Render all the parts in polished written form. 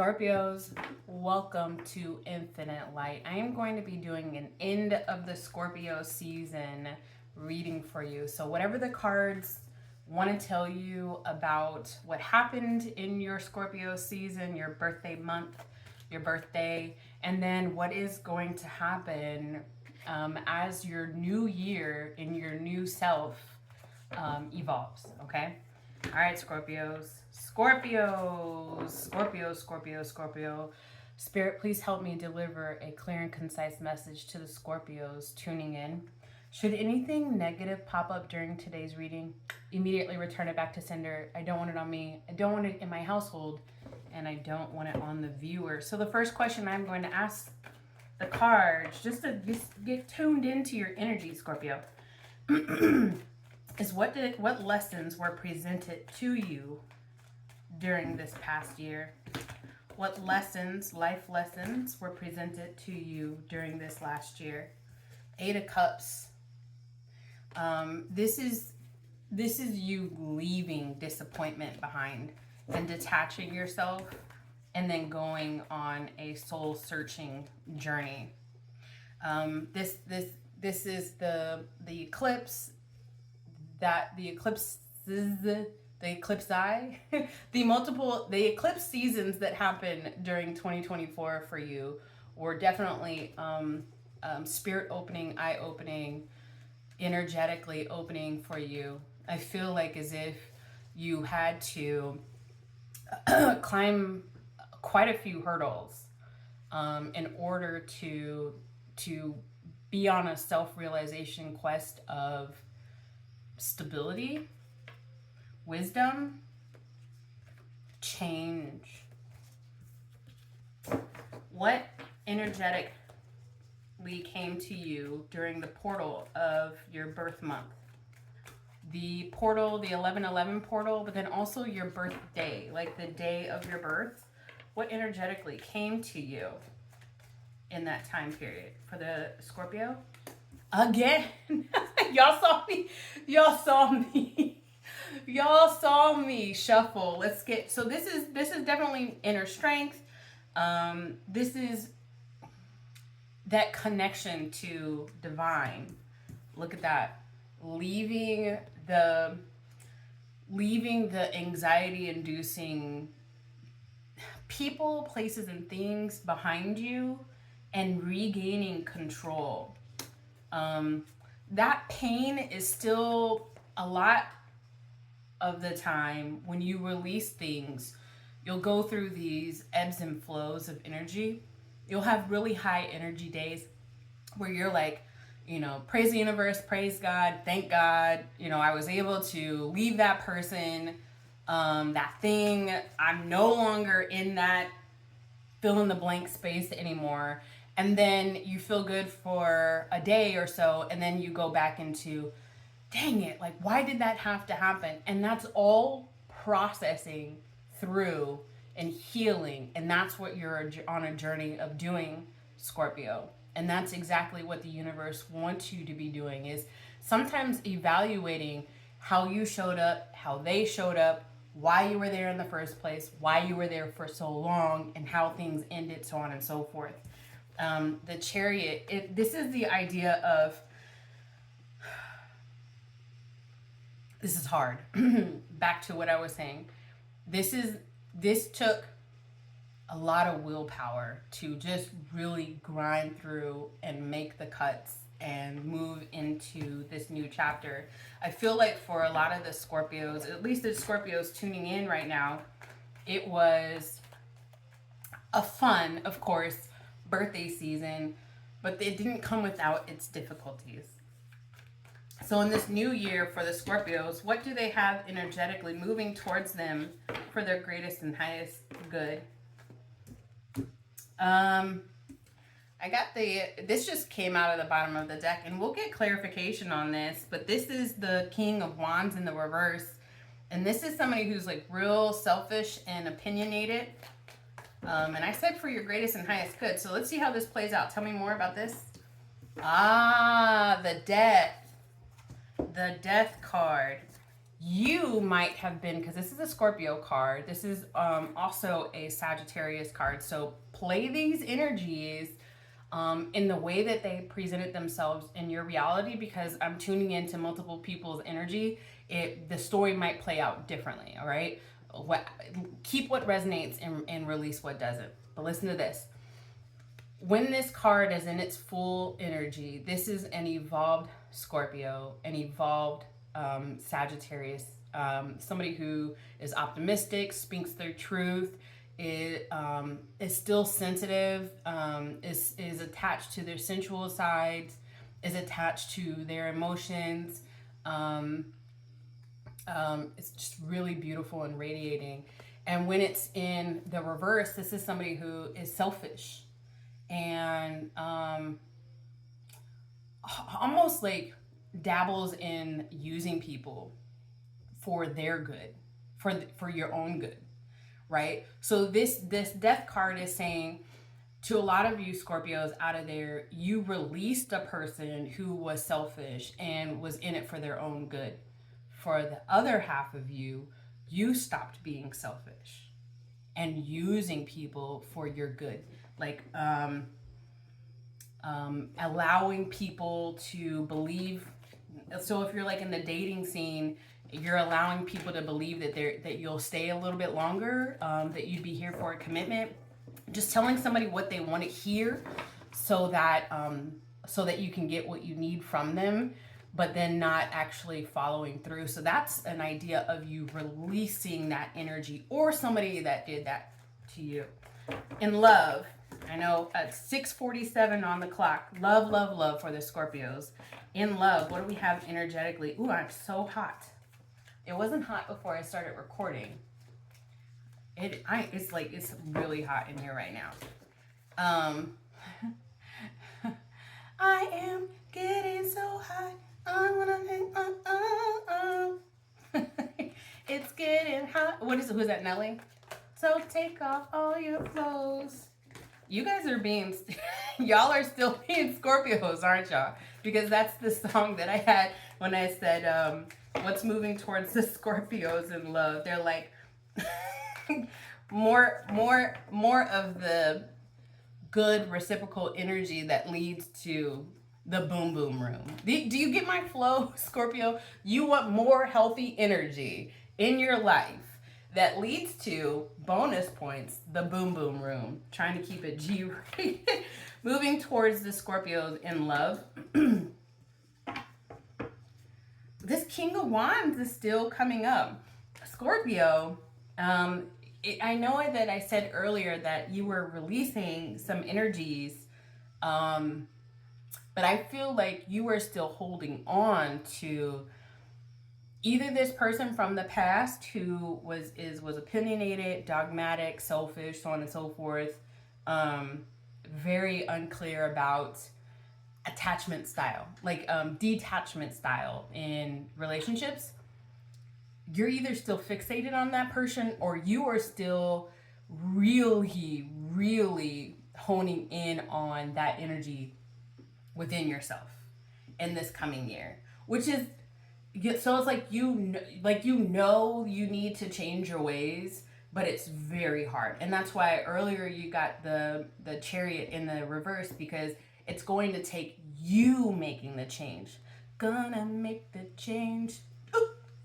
Scorpios, welcome to Infinite Light. I am going to be doing an end of the Scorpio season reading for you. So whatever the cards want to tell you about what happened in your Scorpio season, your birthday month, your birthday, and then what is going to happen as your new year in your new self evolves, okay? All right, Scorpios. Scorpio. Spirit, please help me deliver a clear and concise message to the Scorpios tuning in. Should anything negative pop up during today's reading, immediately return it back to sender. I don't want it on me. I don't want it in my household, and I don't want it on the viewer. So the first question I'm going to ask the cards, just to get tuned into your energy, Scorpio, is what lessons were presented to you during this past year? What lessons, life lessons, were presented to you during this last year? Eight of Cups. This is you leaving disappointment behind and detaching yourself, and then going on a soul searching journey. This is the eclipse. The eclipse eye, the eclipse seasons that happen during 2024 for you were definitely spirit opening, eye opening, energetically opening for you. I feel like as if you had to climb quite a few hurdles in order to be on a self-realization quest of stability, wisdom, change. What energetically came to you during the portal of your birth month? The portal, the 11/11 portal, but then also your birthday, like the day of your birth. What energetically came to you in that time period for the Scorpio? Again, y'all saw me shuffle. Let's get, so this is definitely inner strength. This is that connection to divine. Look at that. Leaving the anxiety inducing people, places, and things behind you, and regaining control. That pain is still a lot of the time when you release things. You'll go through these ebbs and flows of energy. You'll have really high energy days where you're like, praise the universe, praise God, thank God, I was able to leave that person, that thing. I'm no longer in that fill in the blank space anymore. And then you feel good for a day or so, and then you go back into, dang it, like, why did that have to happen? And that's all processing through and healing. And that's what you're on a journey of doing, Scorpio. And that's exactly what the universe wants you to be doing, is sometimes evaluating how you showed up, how they showed up, why you were there in the first place, why you were there for so long, and how things ended, so on and so forth. The Chariot, this is the idea of, this is hard. Back to what I was saying. This took a lot of willpower to just really grind through and make the cuts and move into this new chapter. I feel like for a lot of the Scorpios, at least the Scorpios tuning in right now, it was a fun, of course, birthday season, but it didn't come without its difficulties. So in this new year for the Scorpios, what do they have energetically moving towards them for their greatest and highest good? I got this just came out of the bottom of the deck, and we'll get clarification on this, but this is the King of Wands in the reverse. And this is somebody who's like real selfish and opinionated. And I said for your greatest and highest good. So let's see how this plays out. Tell me more about this. The death. The death card. You might have been, because this is a Scorpio card, this is also a Sagittarius card. So play these energies in the way that they presented themselves in your reality, because I'm tuning into multiple people's energy. The story might play out differently. All right, keep what resonates and release what doesn't. But listen to this. When this card is in its full energy, this is an evolved Scorpio, an evolved Sagittarius, somebody who is optimistic, speaks their truth, is still sensitive, is attached to their sensual sides, is attached to their emotions. It's just really beautiful and radiating. And when it's in the reverse, this is somebody who is selfish and almost like dabbles in using people for their good, for your own good, right? So this death card is saying to a lot of you Scorpios out of there, you released a person who was selfish and was in it for their own good. For the other half of you, you stopped being selfish and using people for your good, like allowing people to believe. So if you're like in the dating scene, you're allowing people to believe that you'll stay a little bit longer, that you'd be here for a commitment. Just telling somebody what they want to hear, so that you can get what you need from them, but then not actually following through. So that's an idea of you releasing that energy, or somebody that did that to you. In love, I know at 6:47 on the clock, love, love, love for the Scorpios. In love, what do we have energetically? Ooh, I'm so hot. It wasn't hot before I started recording. It's like, it's really hot in here right now. I am getting so hot. I wanna think, it's getting hot. What is it? Who's that, Nelly? So take off all your clothes. You guys are being, y'all are still being Scorpios, aren't y'all? Because that's the song that I had when I said, what's moving towards the Scorpios in love. They're like, more of the good reciprocal energy that leads to the boom boom room. Do you get my flow, Scorpio? You want more healthy energy in your life that leads to bonus points, the boom boom room. Trying to keep it G rated. Moving towards the Scorpios in love. This King of Wands is still coming up. Scorpio, I know that I said earlier that you were releasing some energies, but I feel like you were still holding on to either this person from the past who was opinionated, dogmatic, selfish, so on and so forth, very unclear about attachment style, like detachment style in relationships. You're either still fixated on that person, or you are still really, really honing in on that energy within yourself in this coming year, which is, so it's like you need to change your ways, but it's very hard. And that's why earlier you got the Chariot in the reverse, because it's going to take you making the change. Gonna make the change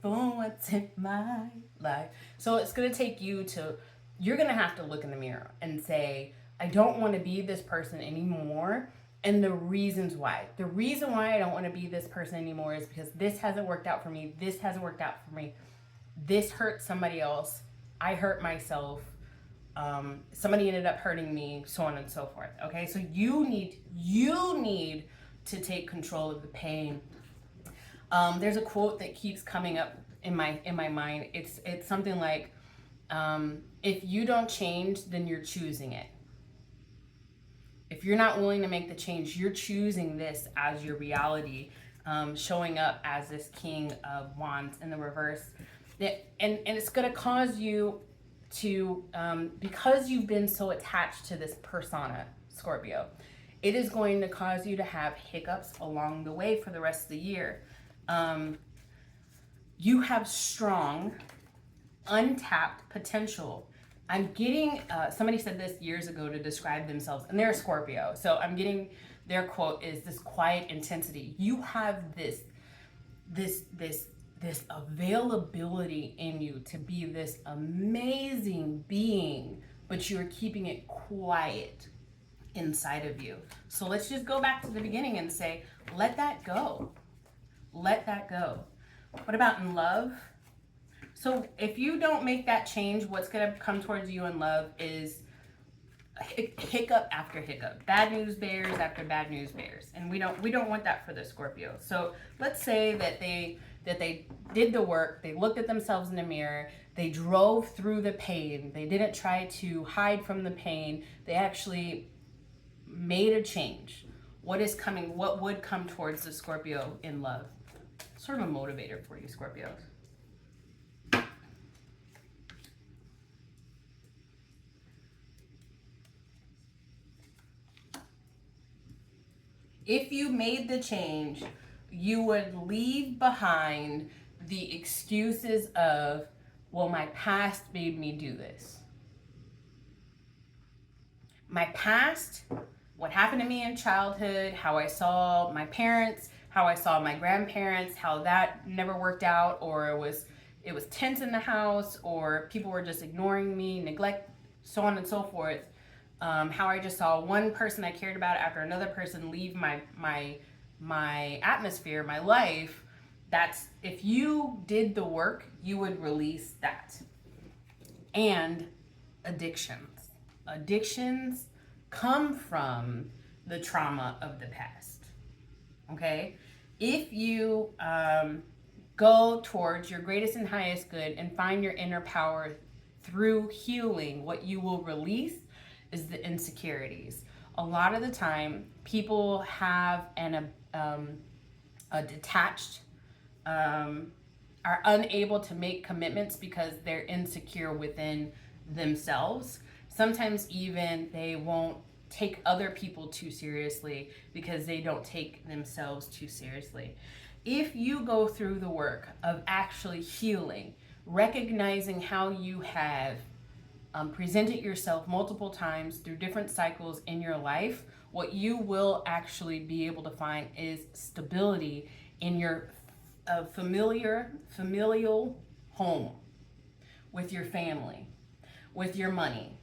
for what's in my life. So it's going to take you're going to have to look in the mirror and say, I don't want to be this person anymore. And the reasons why. The reason why I don't want to be this person anymore is because this hasn't worked out for me. This hasn't worked out for me. This hurt somebody else. I hurt myself. Somebody ended up hurting me, so on and so forth. Okay, so you need to take control of the pain. There's a quote that keeps coming up in my mind. It's something like, if you don't change, then you're choosing it. If you're not willing to make the change, you're choosing this as your reality, showing up as this King of Wands in the reverse. And it's going to cause you to, because you've been so attached to this persona, Scorpio, it is going to cause you to have hiccups along the way for the rest of the year. You have strong, untapped potential. I'm getting, somebody said this years ago to describe themselves, and they're a Scorpio. So I'm getting, their quote is this quiet intensity. You have this availability in you to be this amazing being, but you're keeping it quiet inside of you. So let's just go back to the beginning and say, let that go. Let that go. What about in love? So if you don't make that change, what's going to come towards you in love is hiccup after hiccup, bad news bears after bad news bears, and we don't want that for the Scorpio. So let's say that they did the work, they looked at themselves in the mirror, they drove through the pain, they didn't try to hide from the pain, they actually made a change. What is coming? What would come towards the Scorpio in love? Sort of a motivator for you, Scorpios. If you made the change, you would leave behind the excuses of, well, my past made me do this. My past, what happened to me in childhood, how I saw my parents, how I saw my grandparents, how that never worked out, or it was tense in the house, or people were just ignoring me, neglect, so on and so forth. How I just saw one person I cared about after another person leave my atmosphere, my life. That's, if you did the work, you would release that. And addictions. Addictions come from the trauma of the past. Okay? If you go towards your greatest and highest good and find your inner power through healing, what you will release is the insecurities. A lot of the time, people have a detached, are unable to make commitments because they're insecure within themselves. Sometimes even they won't take other people too seriously because they don't take themselves too seriously. If you go through the work of actually healing, recognizing how you have presented yourself multiple times through different cycles in your life, what you will actually be able to find is stability in your familial home, with your family, with your money,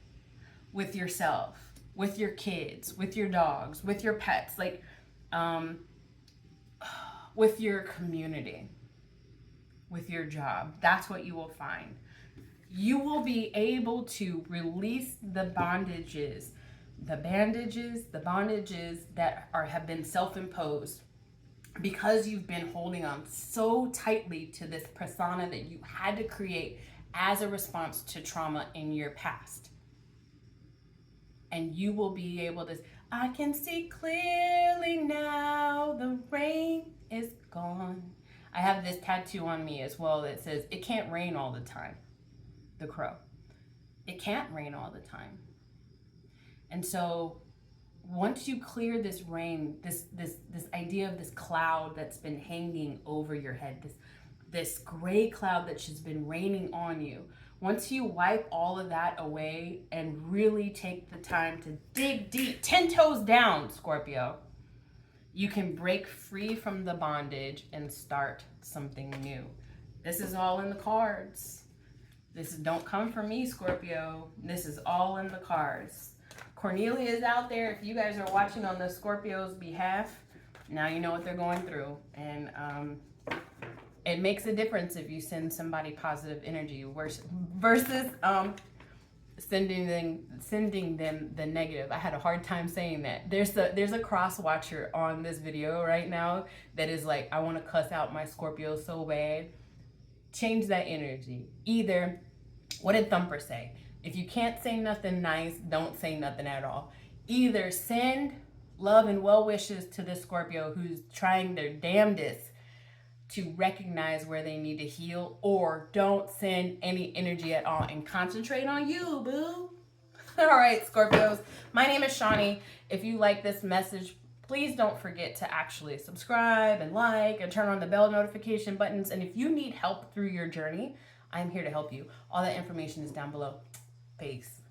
with yourself, with your kids, with your dogs, with your pets, like with your community, with your job. That's what you will find. You will be able to release the bondages that have been self-imposed because you've been holding on so tightly to this persona that you had to create as a response to trauma in your past. And you will be able to, I can see clearly now, the rain is gone. I have this tattoo on me as well that says, it can't rain all the time. The crow. It can't rain all the time. And so once you clear this rain, this idea of this cloud that's been hanging over your head, this gray cloud that's just been raining on you, once you wipe all of that away and really take the time to dig deep, 10 toes down, Scorpio, you can break free from the bondage and start something new. This is all in the cards. Don't come from me, Scorpio. This is all in the cards. Cornelia is out there. If you guys are watching on the Scorpio's behalf, now you know what they're going through. And it makes a difference if you send somebody positive energy versus sending them the negative. I had a hard time saying that. There's a cross watcher on this video right now that is like, I want to cuss out my Scorpio so bad. Change that energy. Either, what did Thumper say? If you can't say nothing nice, don't say nothing at all. Either send love and well wishes to this Scorpio who's trying their damnedest to recognize where they need to heal, or don't send any energy at all and concentrate on you, boo. All right, Scorpios. My name is Shawnee. If you like this message, Please don't forget to actually subscribe and like and turn on the bell notification buttons. And if you need help through your journey, I'm here to help you. All that information is down below. Peace.